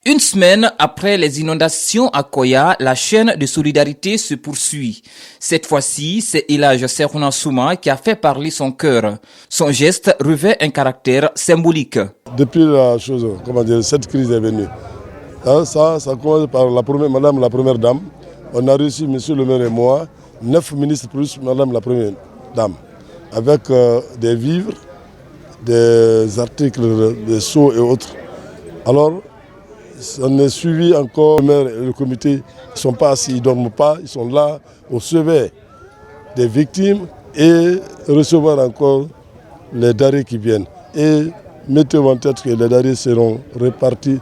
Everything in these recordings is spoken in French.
Une semaine après les inondations à Koya, la chaîne de solidarité se poursuit. Cette fois-ci, c'est Elhadj Cheikhouna Souma qui a fait parler son cœur. Son geste revêt un caractère symbolique. Depuis cette crise est venue, ça commence par Madame la Première Dame. On a reçu, Monsieur le maire et moi, 9 ministres plus Madame la Première Dame, avec des vivres, des articles, des seaux et autres. Alors, on est suivi encore, le maire et le comité, ils ne sont pas assis, ils ne dorment pas, ils sont là au chevet des victimes et recevoir encore les denrées qui viennent. Et mettez-vous en tête que les denrées seront réparties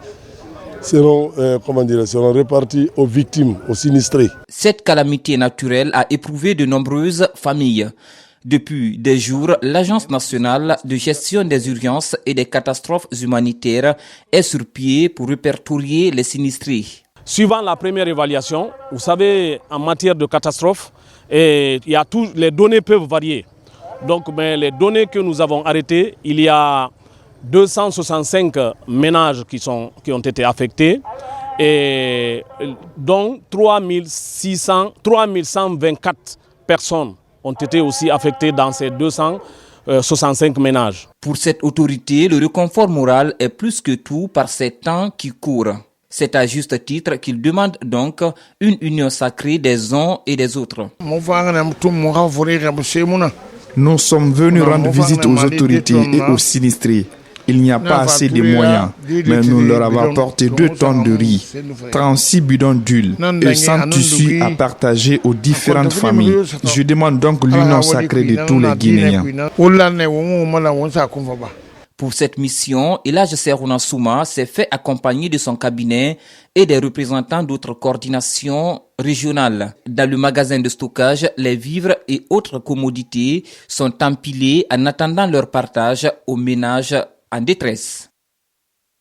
aux victimes, aux sinistrés. Cette calamité naturelle a éprouvé de nombreuses familles. Depuis des jours, l'Agence nationale de gestion des urgences et des catastrophes humanitaires est sur pied pour répertorier les sinistrés. Suivant la première évaluation, vous savez, en matière de catastrophe, les données peuvent varier. Donc, mais les données que nous avons arrêtées, il y a 265 ménages qui ont été affectés, et dont 3124 personnes ont été aussi affectés dans ces 265 ménages. Pour cette autorité, le réconfort moral est plus que tout par ces temps qui courent. C'est à juste titre qu'il demande donc une union sacrée des uns et des autres. Nous sommes venus rendre visite aux autorités et aux sinistrés. Il n'y a pas assez de moyens, mais nous leur avons apporté 2 tonnes de riz, 36 bidons d'huile et 100 tissus à partager aux différentes familles. Je demande donc l'union sacrée de tous les Guinéens. Pour cette mission, Elhadj Cheikhouna Souma s'est fait accompagner de son cabinet et des représentants d'autres coordinations régionales. Dans le magasin de stockage, les vivres et autres commodités sont empilés en attendant leur partage aux ménages en détresse.